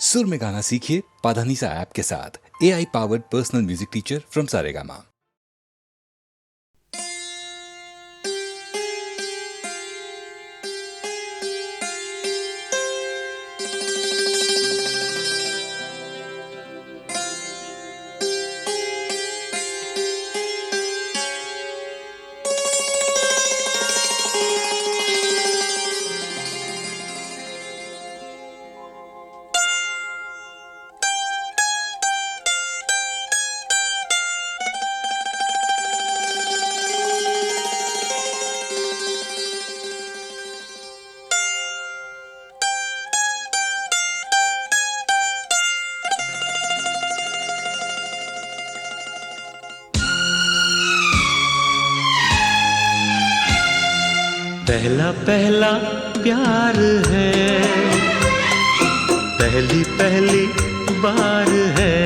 सुर में गाना सीखिए पाधानीसा ऐप के साथ। AI powered personal music teacher from Saregama. पहला पहला प्यार है, पहली पहली बार है।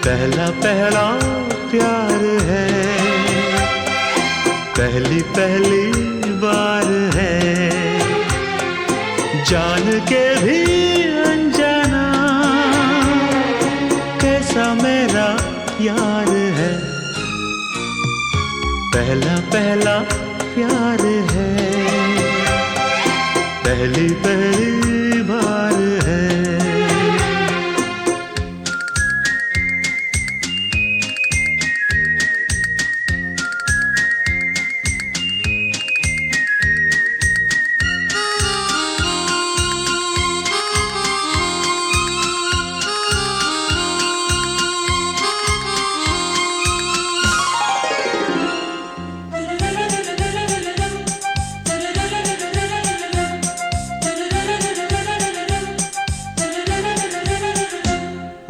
पहला पहला प्यार है, पहली पहली बार है। जान के भी अनजाना कैसा मेरा यार है। पहला पहला प्यार है, पहली पहली बार है।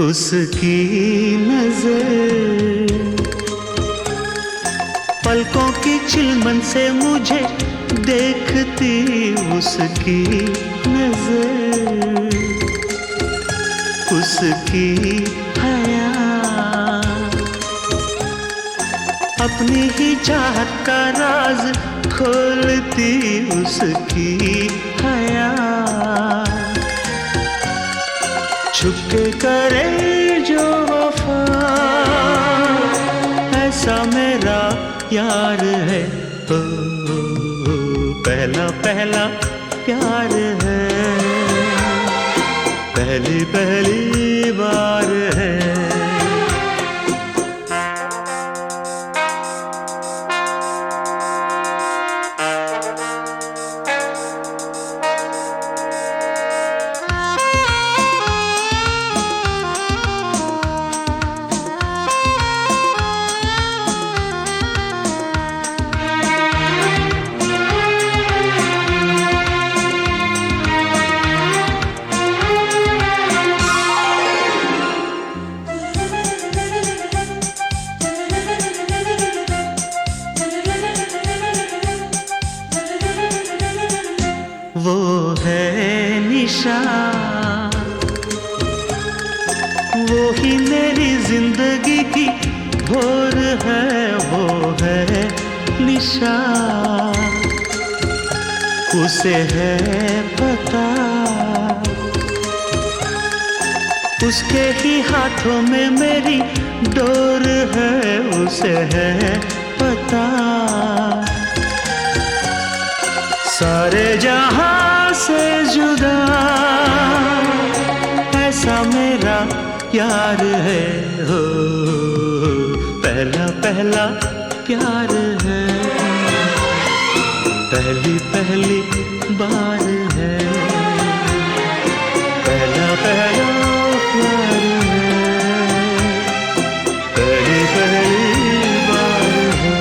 उसकी नजर पलकों की चिलमन से मुझे देखती। उसकी नजर, उसकी हया अपनी ही चाहत का राज खोलती। उसकी हया छुपके करे जो वफा, ऐसा मेरा यार है। ओ, पहला पहला प्यार है, पहली पहली बार है। वो है निशा, वो ही मेरी जिंदगी की भोर है। वो है निशा, उसे है पता, उसके ही हाथों में मेरी डोर है। उसे है पता, सारे जहां से जुदा ऐसा मेरा यार है। हो पहला पहला प्यार है, पहली पहली बार है। पहला पहला प्यार है, पहली पहली बार है।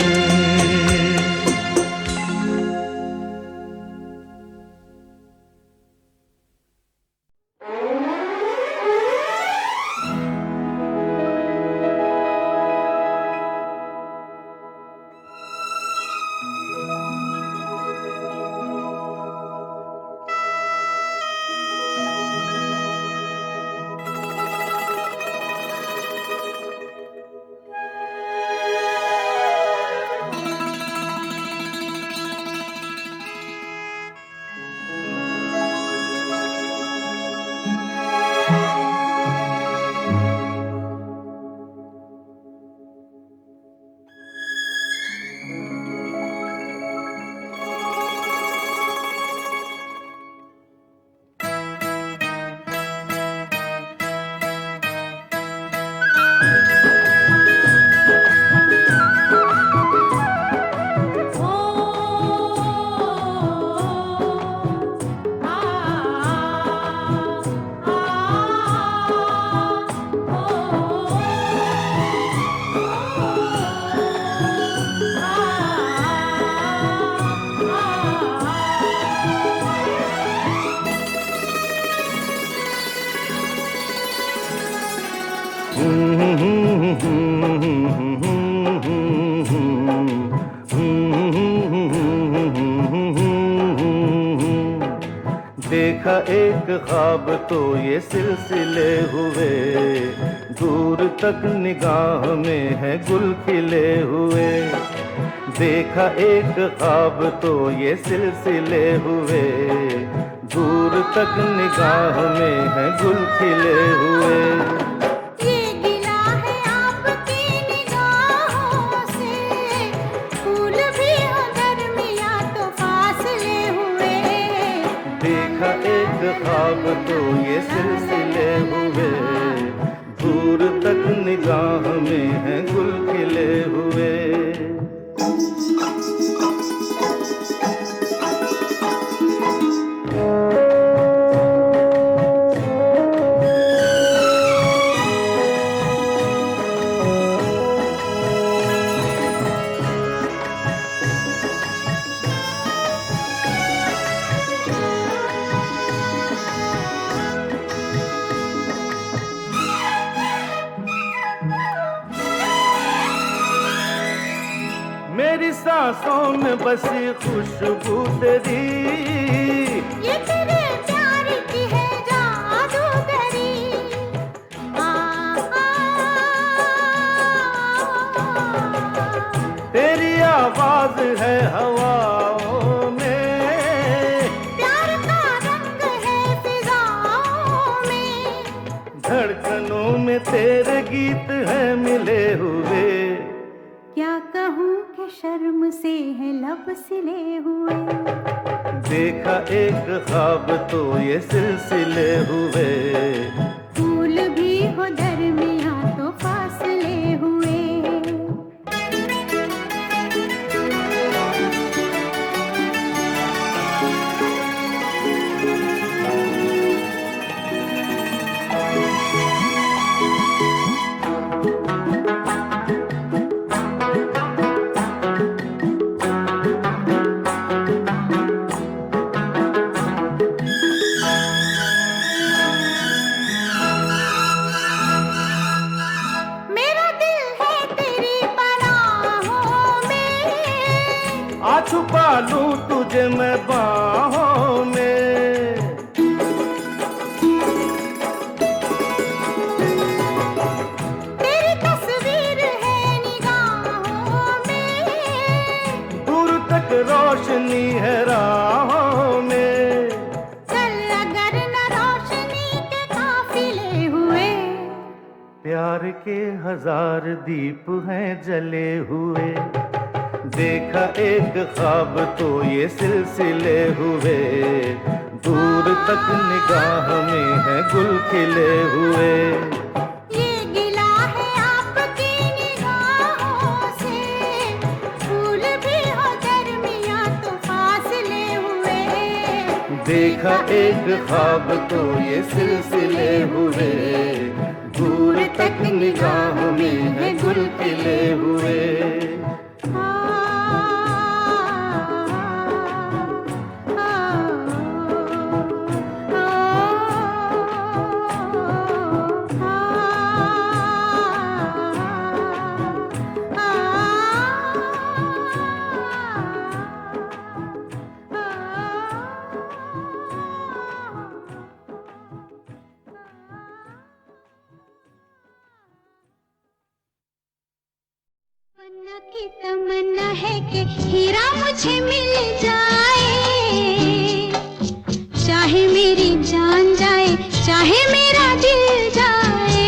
देखा एक ख्वाब तो ये सिलसिले हुए, दूर तक निगाह में है गुल खिले हुए। देखा एक ख्वाब तो ये सिलसिले हुए, दूर तक निगाह में है गुल खिले हुए। ये गिला है आपकी निगाहों से, फूल भी हो दरमियां तो फासले हुए। देखा एक ख्वाब तो ये सिलसिले हुए, दूर तक निगाह में है गुल खिले हुए। मेरी सांसों में बसी खुशबू तेरी, ये तेरे प्यार की है जादूगरी। आ, तेरी आवाज है हवाओं में, प्यार का रंग है फिजाओं में। धड़कनों में तेरे गीत है मिले हुए। क्या कहूँ कि शर्म से है लब सिले हुए। देखा एक ख्वाब तो ये सिलसिले हुए, फूल भी हो दरमियां तो फासले हुए। छुपा लूं तुझे मैं बाहों में। तेरी तस्वीर है निगाहों में, दूर तक रोशनी है राहों में। चल अगर न रोशनी के काफिले हुए। प्यार के हजार दीप हैं जले हुए। देखा एक ख्वाब तो ये सिलसिले हुए, दूर तक निगाह में है गुल खिले हुए। ये गिला है आपकी निगाहों से, फूल भी हो दरमियां तो फासले हुए। देखा एक ख्वाब तो ये सिलसिले हुए, दूर तक निगाह में है गुल खिले हुए। तमन्ना की तमन्ना है कि हीरा मुझे मिल जाए, चाहे मेरी जान जाए चाहे मेरा दिल जाए।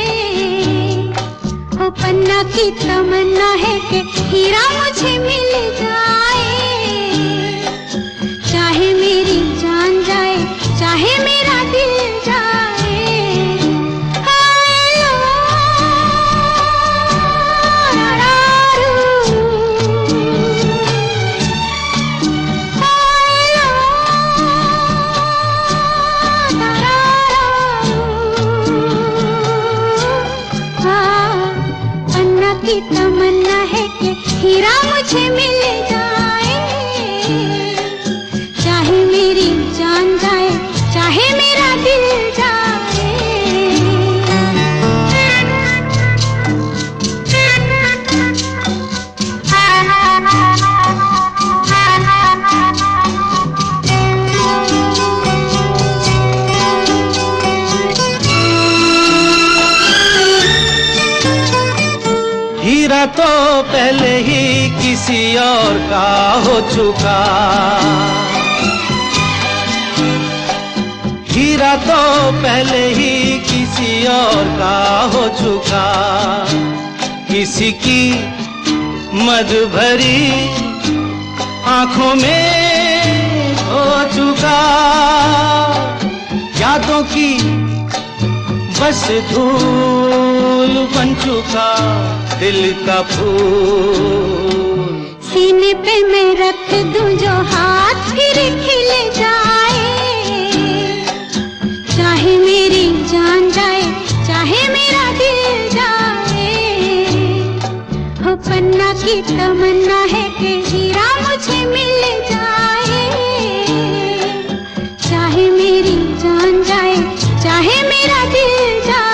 ओ पन्ना की तमन्ना है कि हीरा मुझे मिल जाए, चाहे मेरी जान जाए चाहे मेरा दिल जाए। की तमन्ना है कि हीरा मुझे मिल जाए, चाहे मेरी जान जाए चाहे मेरा दिल जाए। हीरा तो पहले ही किसी और का हो चुका, हीरा तो पहले ही किसी और का हो चुका, किसी की मद भरी आंखों में हो चुका, यादों की बस धूल बन चुका दिल का फूल। सीने पे मैं रख दूं जो हाथ फिर खिल जाए, चाहे मेरी जान जाए चाहे मेरा दिल जाए, हो पन्ना की तमन्ना है कि हीरा मुझे मिल जाए, चाहे मेरी जान जाए चाहे मेरा दिल जाए।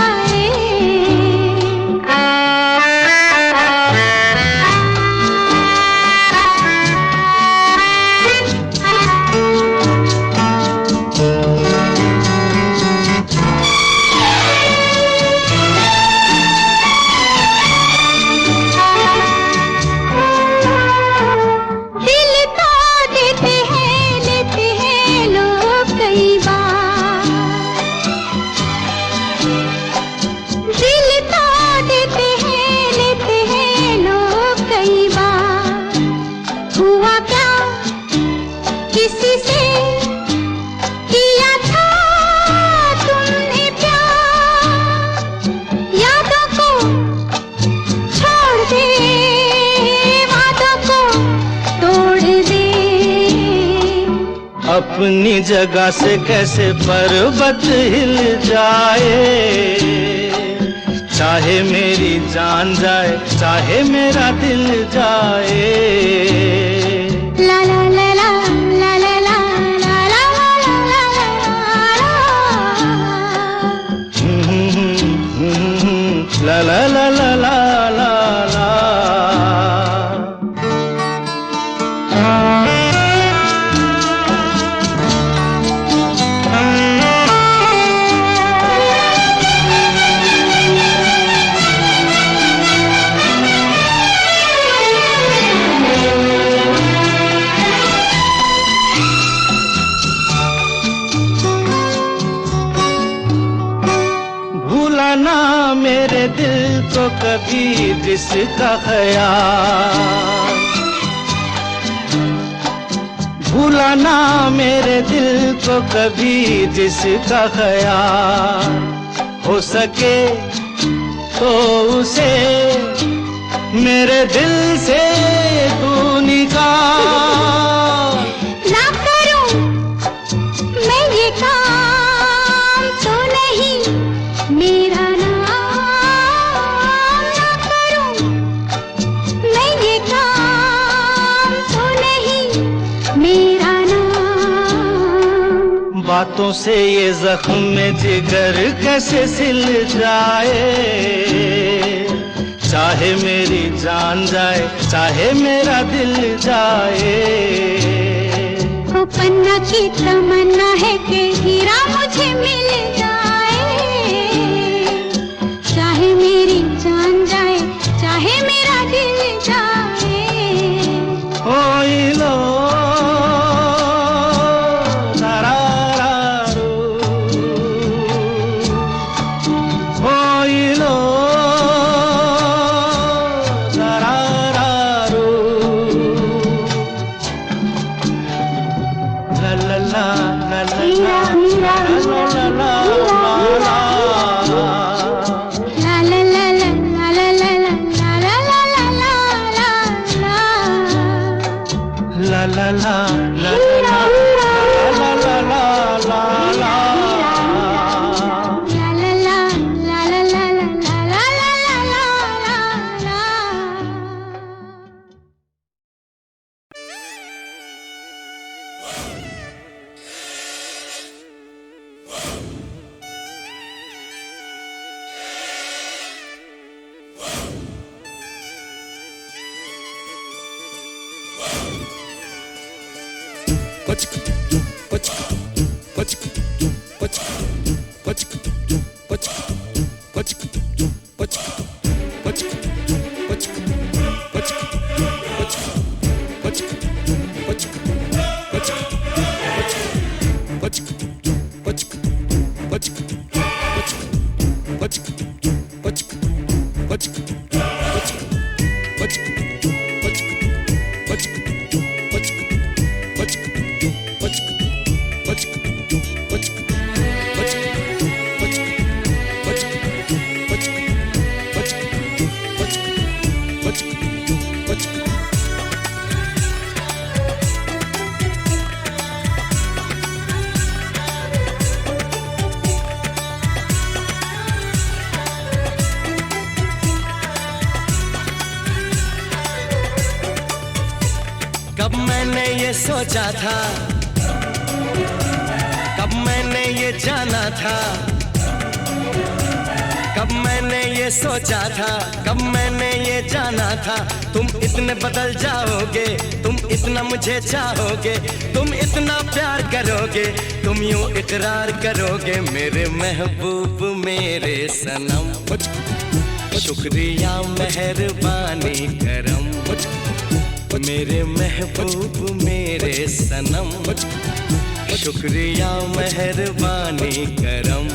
अपनी जगह से कैसे पर्वत हिल जाए, चाहे मेरी जान जाए चाहे मेरा दिल जाए। ला ला ला ला ला ला ला ला ला ला ला ला ला ला। मेरे दिल को कभी जिसका ख्याल, भूला ना मेरे दिल को कभी जिसका ख्याल, हो सके तो उसे मेरे दिल से तू निकाल। ना करूं मैं ये काम तो नहीं मेरा बातों से ये जख्म में जिगर कैसे सिल जाए, चाहे मेरी जान जाए चाहे मेरा दिल जाए। वो पन्ना की तमन्ना है कि हीरा मुझे मिल जाए, चाहे मेरी जान जाए चाहे मेरा दिल जाए। ओ लो ये सोचा था, कब मैंने ये जाना था, कब मैंने ये सोचा था, कब मैंने ये जाना था। तुम इतने बदल जाओगे, तुम इतना मुझे चाहोगे, तुम इतना प्यार करोगे, तुम यूं इकरार करोगे मेरे महबूब मेरे सनम। शुक्रिया मेहरबानी करम मेरे महबूब मेरे सनम। शुक्रिया मेहरबानी करम।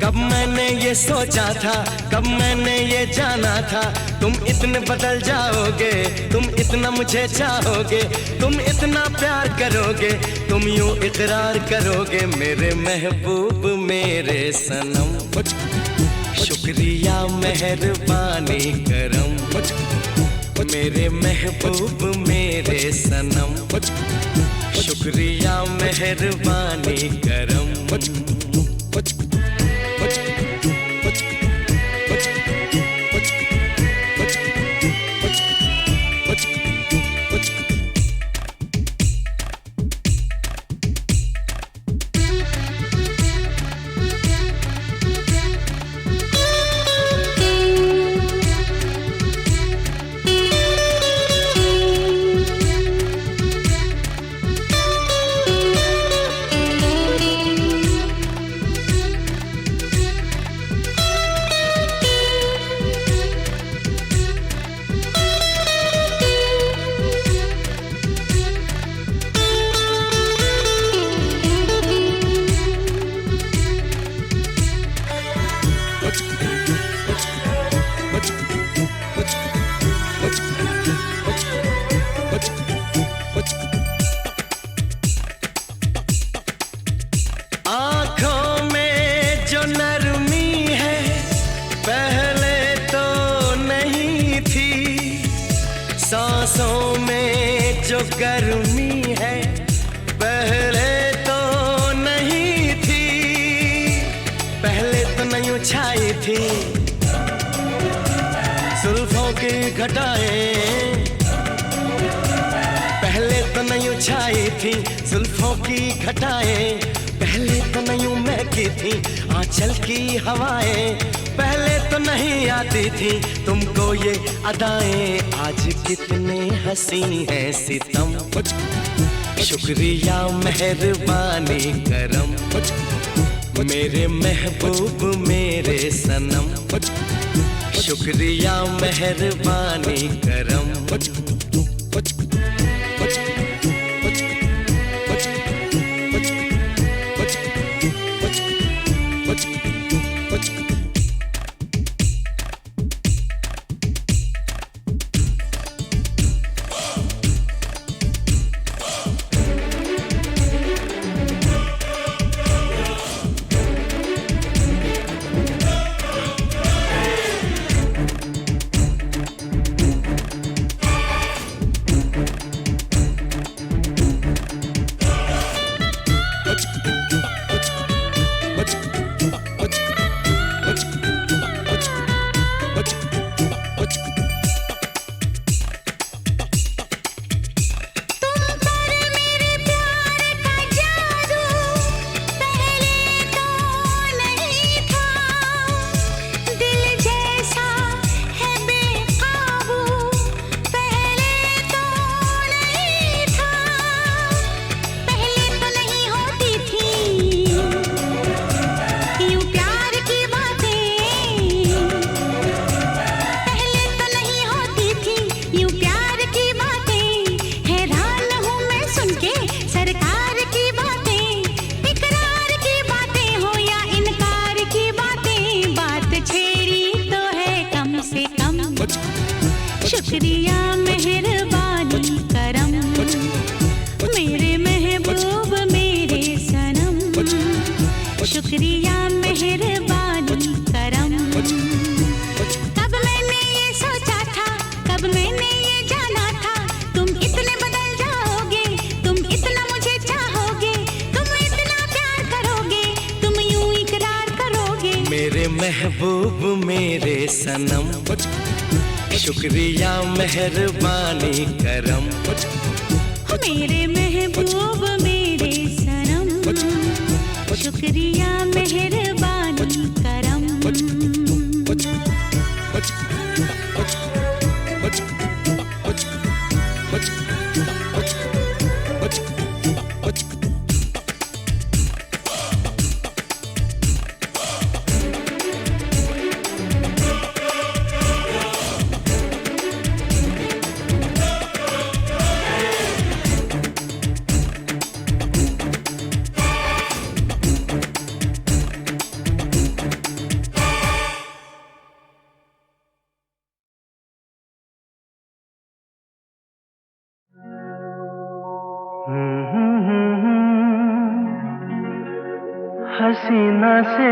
कब मैंने ये सोचा था, कब मैंने ये जाना था, तुम इतने बदल जाओगे, तुम इतना मुझे चाहोगे, तुम इतना प्यार करोगे, तुम यूं इकरार करोगे मेरे महबूब मेरे सनम। शुक्रिया मेहरबानी करम मेरे महबूब मेरे सनम। शुक्रिया मेहरबानी करम। आँखों में जो नरमी है पहले तो नहीं थी, सांसों में जो गर्मी है पहले तो नहीं थी, पहले तो नहीं छाई थी जुल्फों की घटाएं, पहले तो नहीं छाई थी जुल्फों की घटाएं, पहले तो नहीं महकी थी आंचल की हवाएं, पहले तो नहीं आती थी तुमको ये अदाएं, आज कितने हंसी हैं सितम। शुक्रिया मेहरबानी करम मेरे महबूब मेरे सनम। शुक्रिया मेहरबानी करम। शुक्रिया मेहरबानी करम मेरे महबूब मेरे सनम। शुक्रिया मेहरबानी करम। कब मैंने ये सोचा था, कब मैंने ये जाना था, तुम इतने बदल जाओगे, तुम इतना मुझे चाहोगे, तुम इतना प्यार करोगे, तुम यूं इकरार करोगे मेरे महबूब मेरे सनम। शुक्रिया मेहरबानी करम मेरे महबूब मेरे सनम, शुक्रिया मेहरबानी करम। हसीना से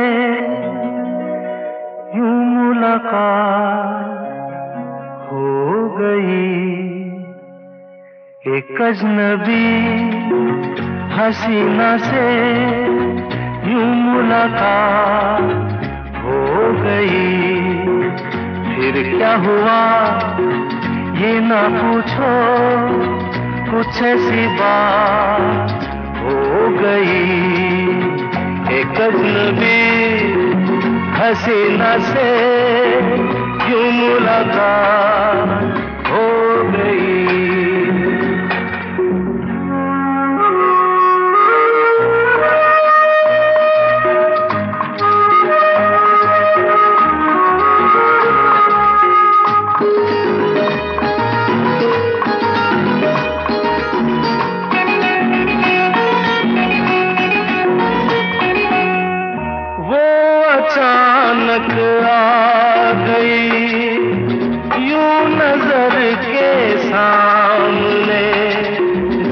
यूं मुलाकात हो गई, एक अजनबी हसीना से यूं मुलाकात हो गई। फिर क्या हुआ ये ना पूछो, कुछ ऐसी बात हो गई। एक अजनबी हसीना से यूं मुलाकात हो गई। अचानक आ गई यूं नजर के सामने,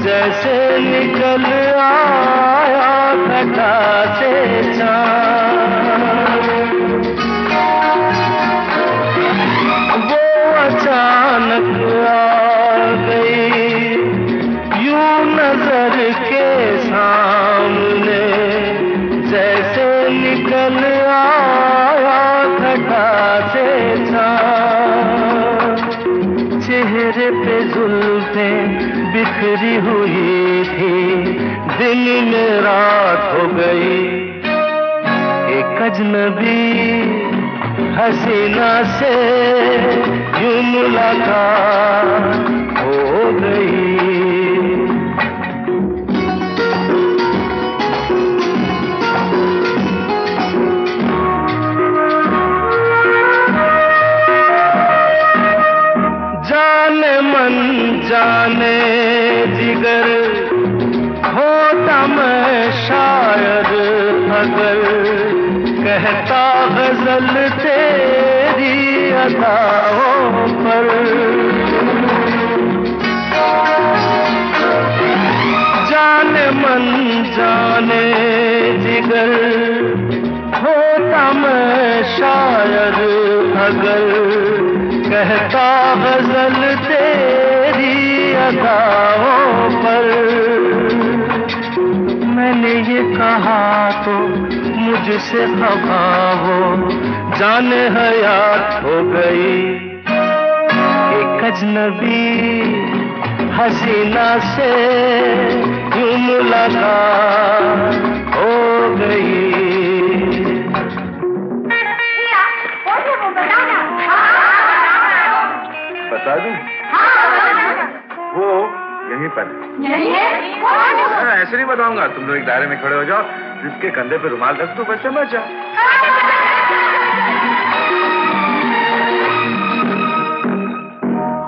जैसे निकल आया घटा से चाँद। वो अचानक आ गई यूं नजर के सामने, जैसे निकल आया घटा से चाँद। चेहरे पे जुल्फें बिखरी हुई थी, दिन में रात हो गई। एक अजनबी हसीना से यूं मुलाकात हो गई। जाने जिगर होता मैं शायद अगर, कहता गजल तेरी अदाओं पर। जाने मन जाने जिगर होता मैं शायद अगर, कहता गजल तेरी अदाओं पर। मैंने ये कहा तो मुझसे खफा हो, जाने हयात हो गई। एक अजनबी हसीना से यूं मुलाकात हो गई। बता दूं? वो यहीं पर ऐसे नहीं बताऊंगा। तुम लोग एक दायरे में खड़े हो जाओ, जिसके कंधे पे रुमाल रख दो, बस समझ जाओ।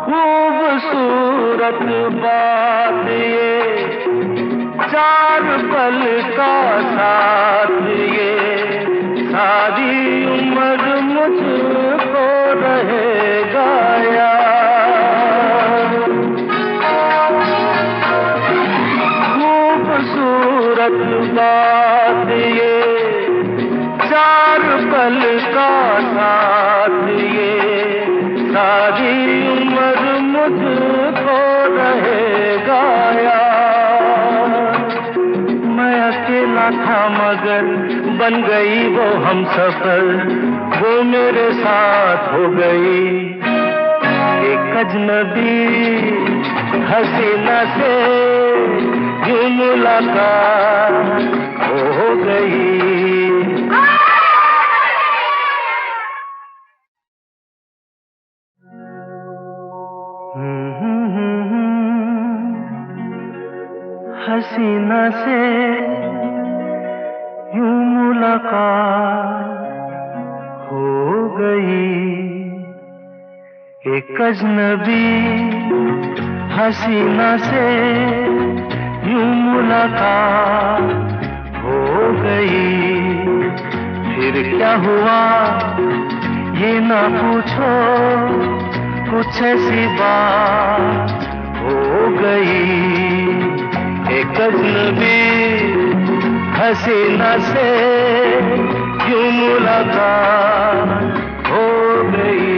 खूबसूरत बात ये, चार पल का साथ ये, सारी उम्र मुझको रहेगा याद। खूबसूरत बात ये, चार पल का साथ ये, सारी उम्र मुझको रहेगा याद। मैं अकेला था मगर बन गई वो हमसफर, वो मेरे साथ हो गई। एक अजनबी हसीना से यूं मुलाकात हो गई। हसीना से यूं मुलाकात हो गई। एक अजनबी हसीना से यूं मुलाकात हो गई। फिर क्या हुआ ये ना पूछो, कुछ ऐसी बात हो गई। एक अजनबी हसीना से यूं मुलाकात हो गई।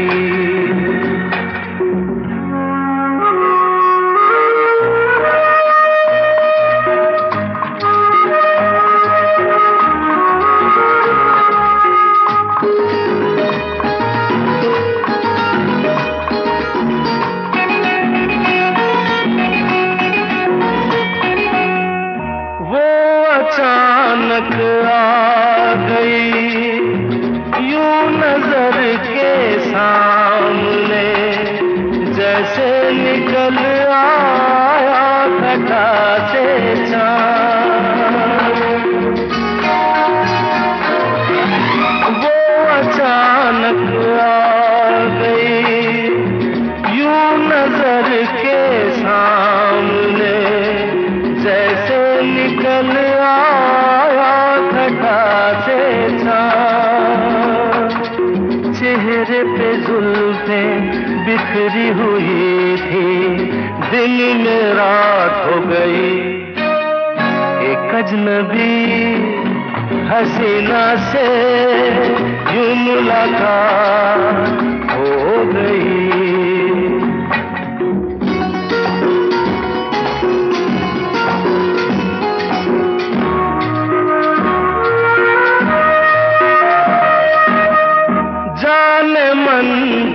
अचानक आ गई यूं नजर के सामने, जैसे निकल आया घटा से चाँद। वो अचानक आ गई यूं नजर के सामने, जैसे निकल आया घटा से चाँद। चेहरे पे जुल्फें बिखरी हुई थी, दिन में रात हो गई। एक अजनबी हसीना से यूं मुलाकात हो गई।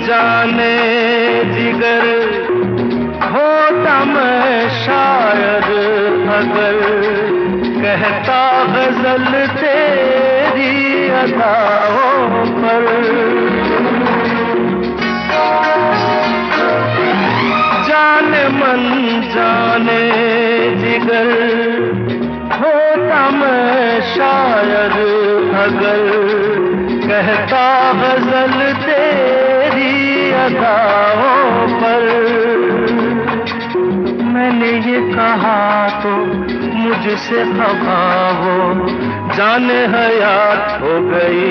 जाने जिगर होता मैं शायर अगर, कहता गजल तेरी अदाओं पर। जाने मन जाने जिगर होता मैं शायर अगर, कहता गजल तेरी अदाओं पर। मैंने ये कहा तो मुझसे खफा हो, जाने हयात हो गई।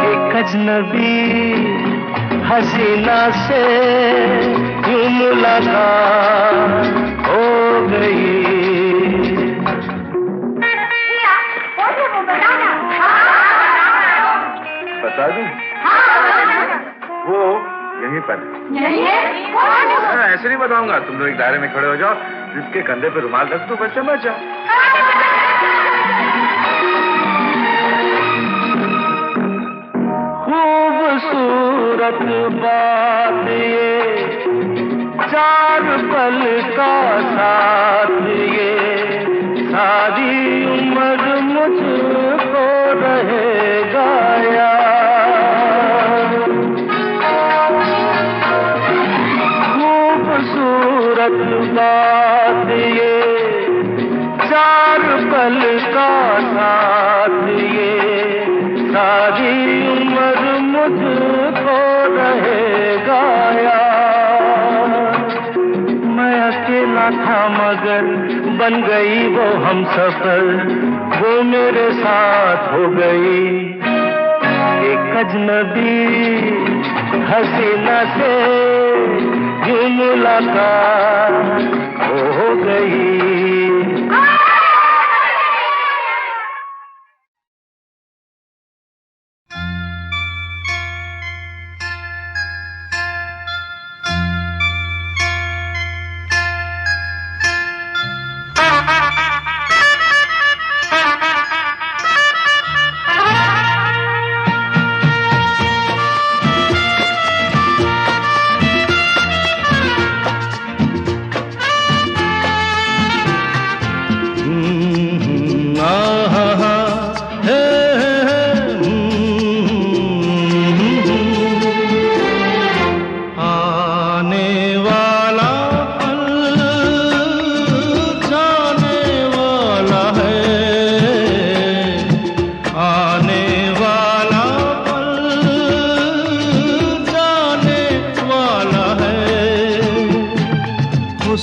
एक अजनबी हसीना से यूं मुलाकात हो गई। बता दूं? वो यहीं पर है। ऐसे नहीं बताऊंगा, तुम लोग एक दायरे में खड़े हो जाओ, जिसके कंधे पे रुमाल रख दो, बस समझ जाओ। खूबसूरत बात ये, चार पल का साथ ये, सारी उम्र मुझको रहेगा याद। खूबसूरत बात ये, चार पल का साथ ये, सारी उम्र मुझको रहेगा याद। मैं अकेला था मगर बन गई वो हमसफर, वो मेरे साथ हो गई। एक अजनबी हसीना से यूं मुलाकात हो गई।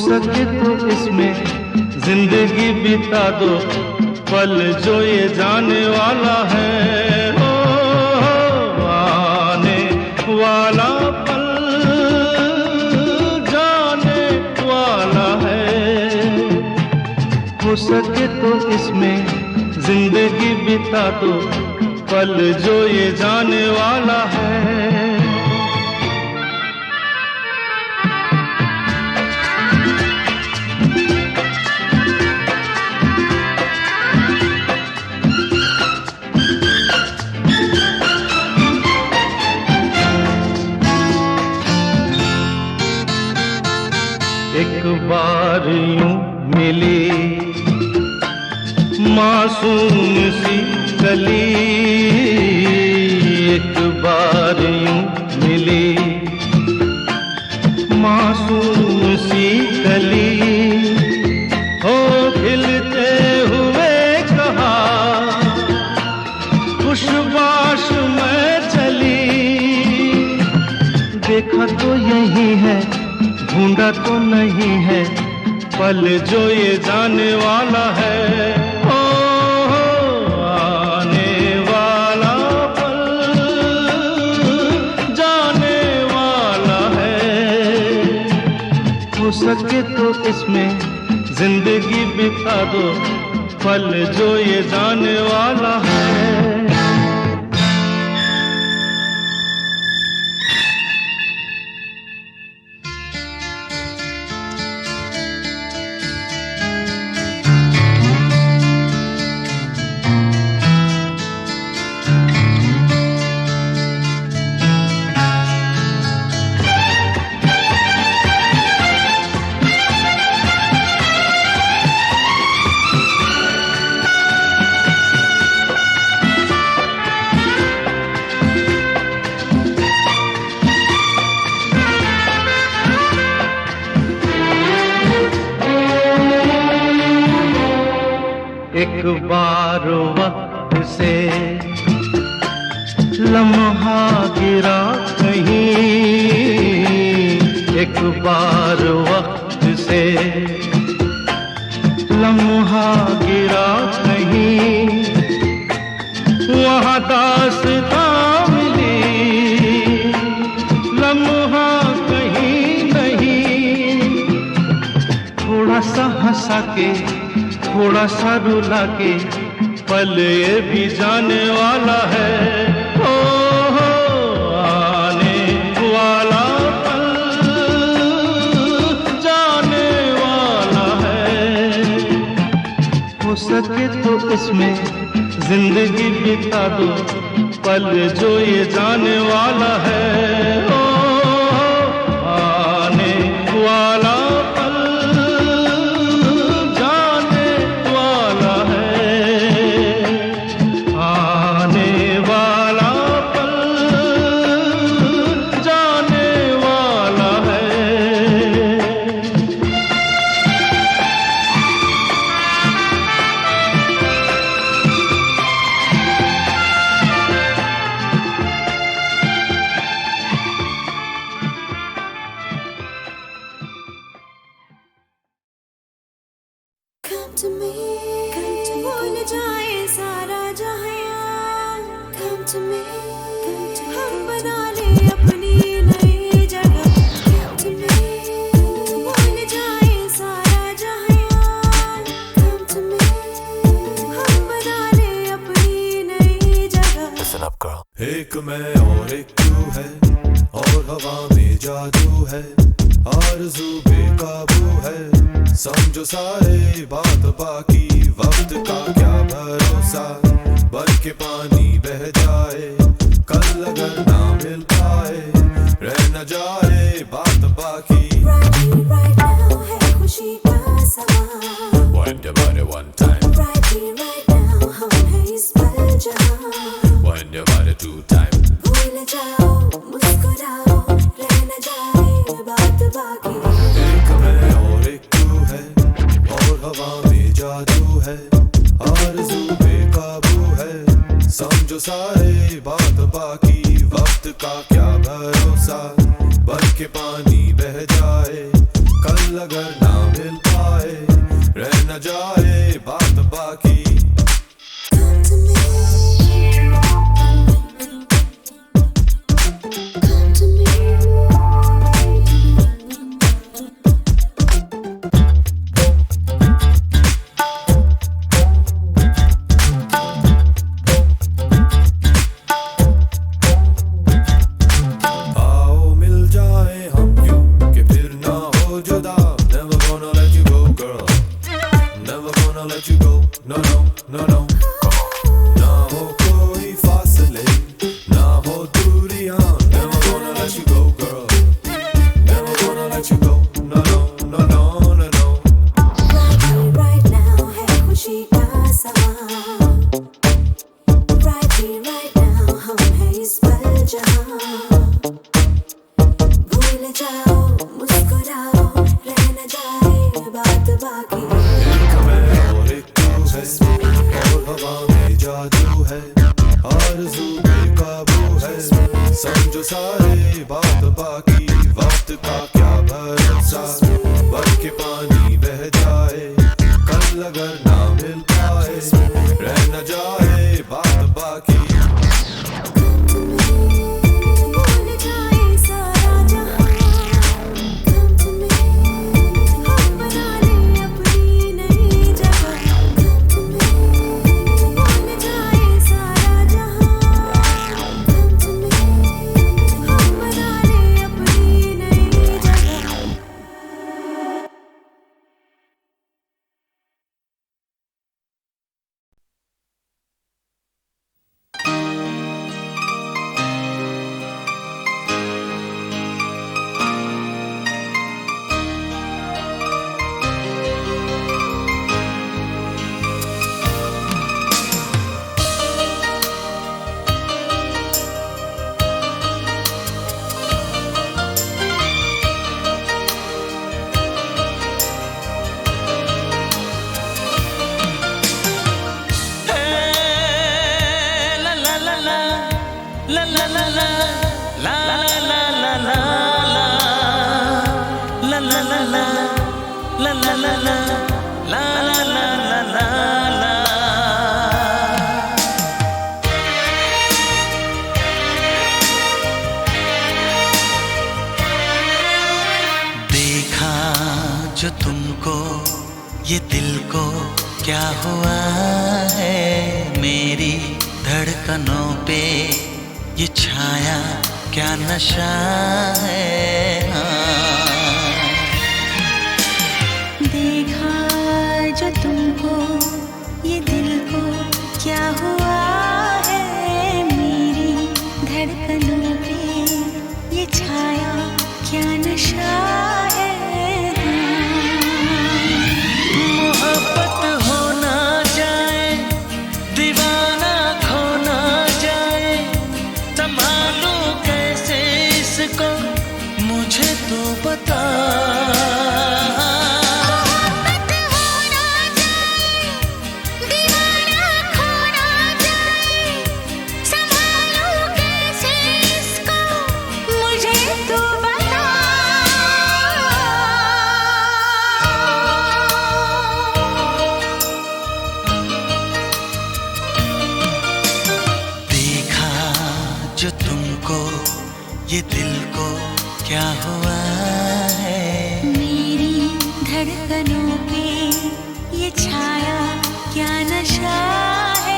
सके तो इसमें जिंदगी बिता दो, पल जो ये जाने वाला है। ओ, आने वाला पल जाने वाला है। हो सके तो इसमें जिंदगी बिता दो, पल जो ये जाने वाला है। एक बार यूं मिली मासूम सी कली, एक बार यूं मिली मासूम सी कली, हो खिलते हुए कहा खुशबाश में चली। देखा तो यही है, ढूंढा तो नहीं है, पल जो ये जाने वाला है। ओ, आने वाला पल जाने वाला है। हो सके तो इसमें जिंदगी बिता दो, पल जो ये जाने वाला है। एक बार वक्त से लम्हा गिरा कहीं, एक बार वक्त से लम्हा गिरा कहीं, वहाँ दास्तां मिली लम्हा कहीं नहीं। थोड़ा सा हंसा के थोड़ा सा रुला के, पल ये भी जाने वाला है। ओ, आने वाला पल जाने वाला है। हो सके तो इसमें जिंदगी बिता दो, पल जो ये जाने वाला है। ओ, आने वाला एक मैं और एक तू है, और हवा में जादू है, आरज़ू बेकाबू है। समझो सारे बात बाकी, वक्त का क्या भरोसा, बन के पानी बह जाए, कल अगर ना मिल पाए, रह न जाए बात बाकी। Right now है खुशी का समा, Wind your body one time, right now हम हैं इस पल जहाँ, wind your body two time, भूल जाओ मुस्कुराओ, रह न जाए बात बाकी। एक मैं और एक तू है, और हवा में जादू है, आरज़ू बेकाबू है। समझो सारे बात बाकी, वक्त का क्या भरोसा, बन के पानी बह जाए, कल अगर ना मिल पाए रह न जाए बात बाकी जो तुमको ये दिल को क्या हुआ है, मेरी धड़कनों पे ये छाया क्या नशा है। देखा जो तुमको ये दिल को क्या हुआ है, मेरी धड़कनों पे ये छाया क्या नशा है। मोहब्बत हो ना जाए, दीवाना खो ना जाए, संभालूं कैसे इसको मुझे तो बता। जो तुमको ये दिल को क्या हुआ है, मेरी धड़कनों पे ये छाया क्या नशा है।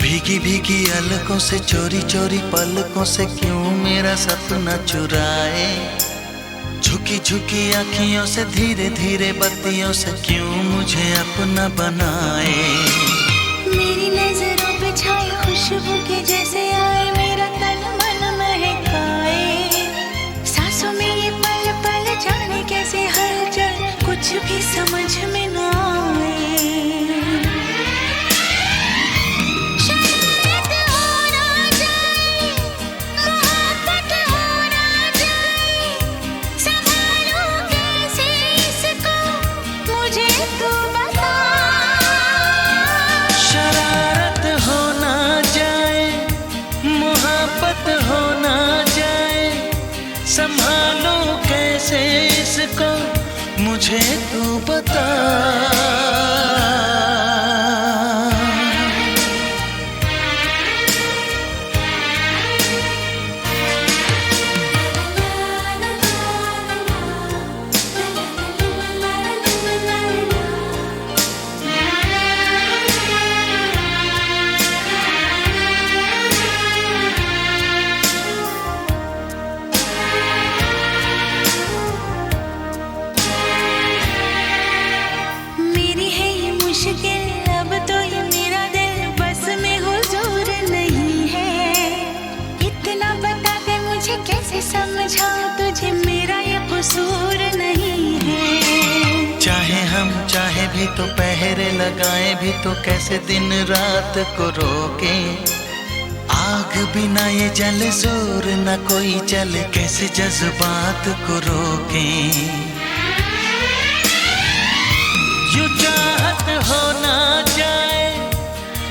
भीगी भीगी अलकों से चोरी चोरी पलकों से क्यों मेरा सपना चुराए, झुकी झुकी आँखियों से धीरे धीरे बत्तियों से क्यों मुझे अपना बनाए। मेरी नजरों पे छाई खुशबू के जैसे आए, मेरा तन मन महकाए। सांसों में ये पल पल जाने कैसे हलचल, कुछ भी समझ में ना आए। शरारत हो ना जाए, मोहब्बत हो ना जाए, संभालूं कैसे इसको, मुझे तू बता। शरारत हो ना जाए, मोहब्बत हो ना जाए, संभालो कैसे इसको, मुझे तू बता। मेरी है ये मुश्किल, अब तो ये मेरा दिल बस में हुजूर नहीं है। इतना बता दे मुझे कैसे समझाऊं तुझे, मेरा ये कसूर नहीं है। चाहे हम चाहे भी तो पहरे लगाए भी तो कैसे दिन रात को रोके। आग बिना ये जल जोर न कोई चल, कैसे जज्बात को रोके। यूं चाहत हो ना जाए,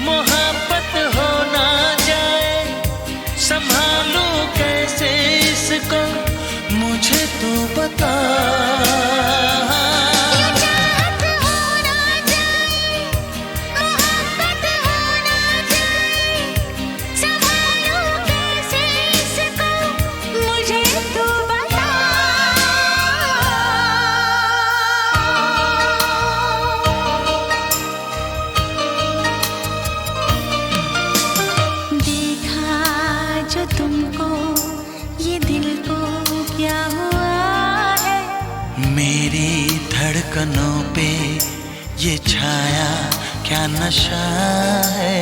मोहब्बत हो ना जाए, संभालूं कैसे इसको, मुझे तू बता। चाहत हो ना जाए, मोहब्बत हो ना जाए, संभालूं कैसे इसको, मुझे तू बता। देखा जो तुमको, ये दिल को क्या हुआ है। मेरी धड़कनों पे ये छाया क्या नशा है।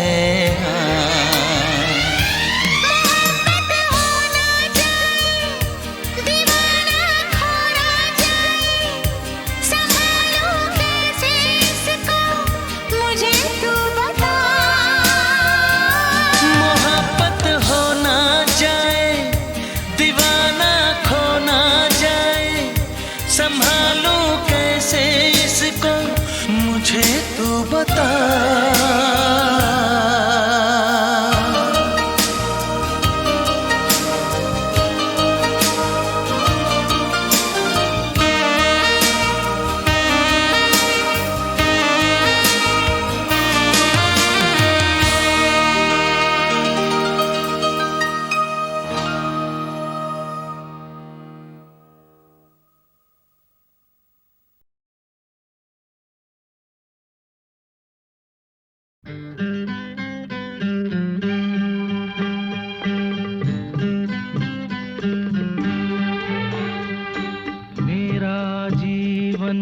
मोहब्बत हो ना जाए, दीवाना खो ना जाए, संभालूं कैसे इसको, मुझे तू बता। मोहब्बत हो ना जाए, दीवाना खो ना जाए, संभालूं कैसे इसको, मुझे तू बता। मेरा जीवन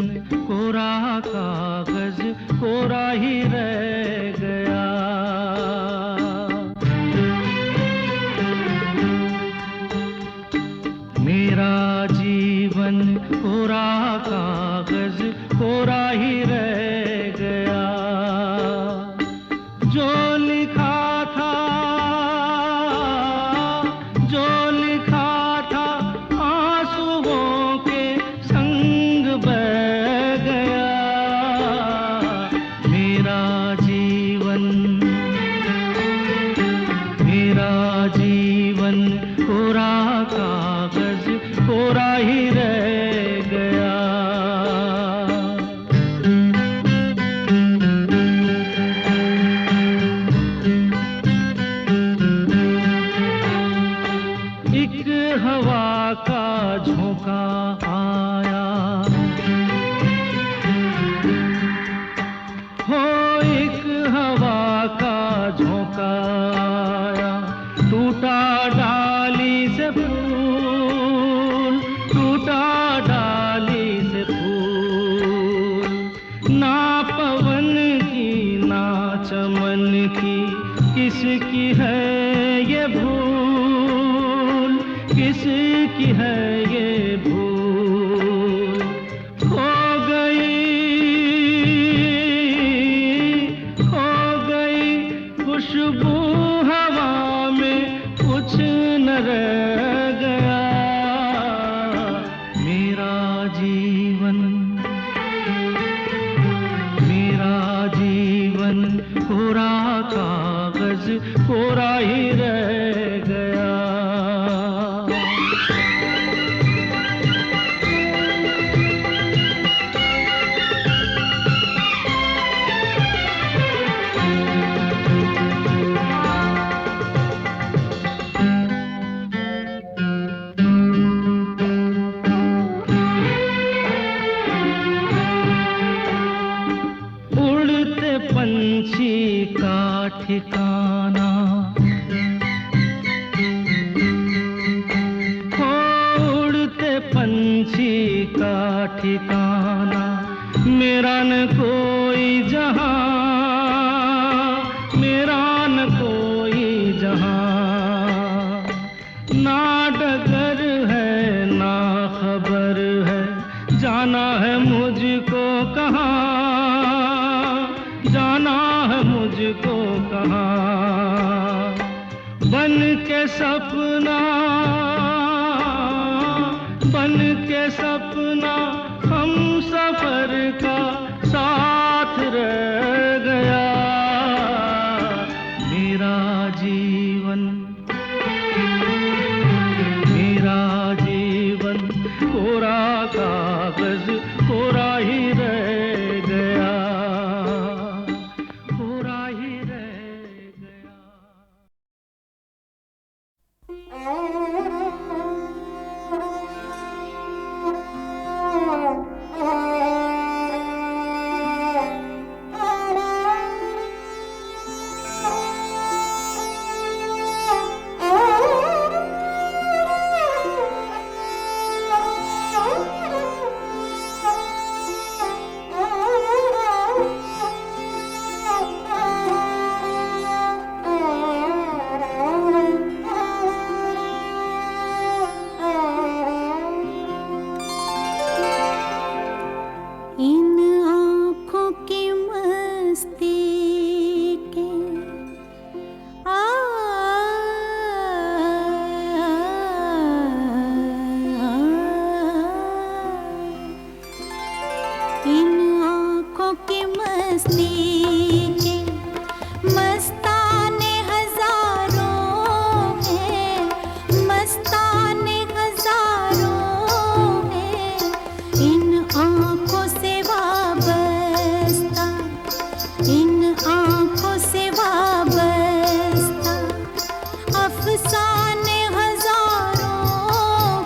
कोरा कागज कोरा ही रह गया। मेरा जीवन कोरा कागज कोरा ही रह गया। जो लिखा था, जो लिखा था, आंसुओं के संग बह गया। मेरा जीवन कोरा कागज कोरा ही रह गया। ठिकाना, उड़ते पंछी का ठिकाना, मेरा न कोई जहां, मेरा न कोई जहां, ना डगर है ना खबर है, जाना है मुझको कहाँ, जाना है मुझको कहाँ। बन के सपना, बन के सपना हम सफर का साथ रह गया, मेरा जीवन, मेरा जीवन कोरा कागज कोरा ही रह गया, कोरा ही रह गया। इन आँखों की मस्ती के इन आँखों की मस्ती के मस्ताने हजारों हैं, मस्ताने हजारों हैं, इन आँखों से वाबस्ता, इन आँखों से वाबस्ता, अफसाने हजारों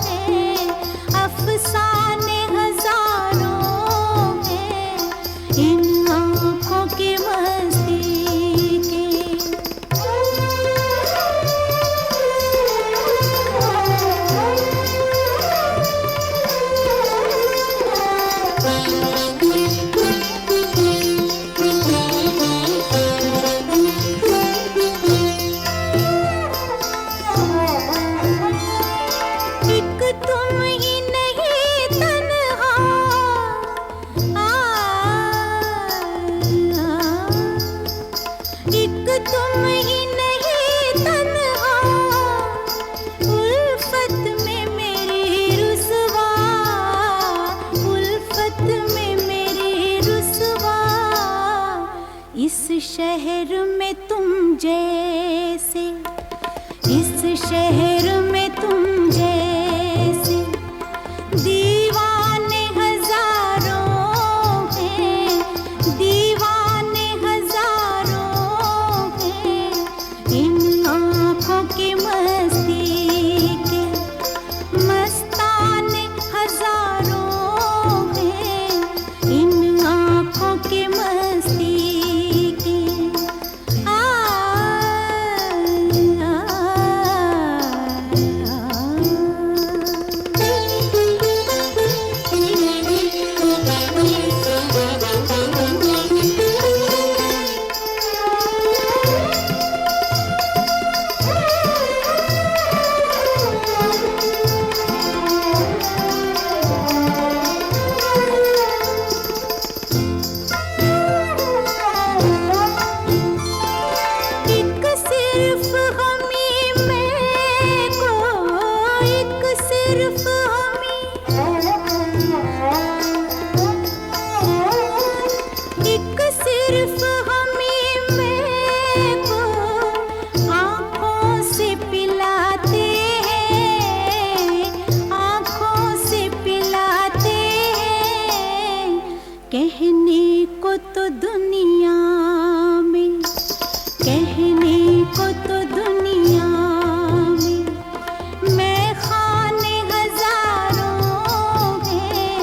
हैं, अफसाने हजारों हैं, इन आँखों की मस्ती के। एक तुम ही नहीं तन्हा, एक तुम ही नहीं तन्हा, उल्फत में मेरी रुसवा, उल्फत में मेरी रुसवा, इस शहर में तुम जैसे, इस शहर में तुम जैसे दीवाने हजारों हैं, दीवाने हजारों हैं, इन आँखों की मस्ती के मस्ताने हजारों हैं, इन आँखों की मस्ती के। एक सिर्फ हमी में को, एक सिर्फ हमी, एक सिर्फ हमी में को आँखों से पिलाते हैं, आँखों से पिलाते हैं, कहने को तो दुनिया में, कहने को तो दुनिया में मैं खाने हजारों हैं,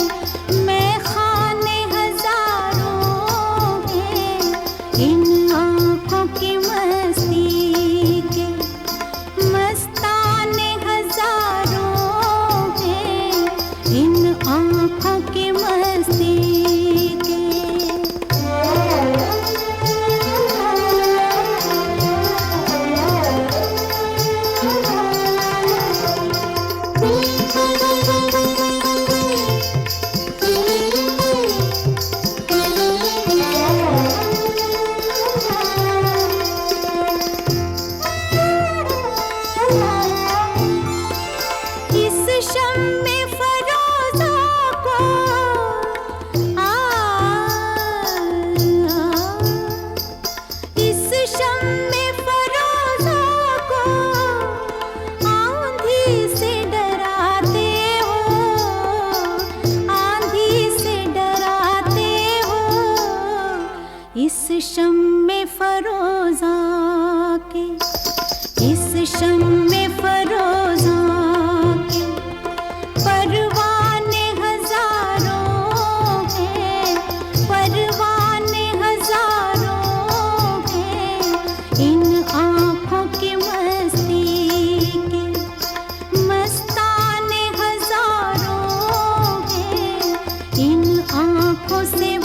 मैं खाने हजारों हैं, इन आँखों की शम्मे फरोजा के, इस शम्मे फरोजा के परवाने हजारों हैं, परवाने हजारों हैं। इन आँखों की मस्ती के मस्ताने हजारों हैं, इन आँखों से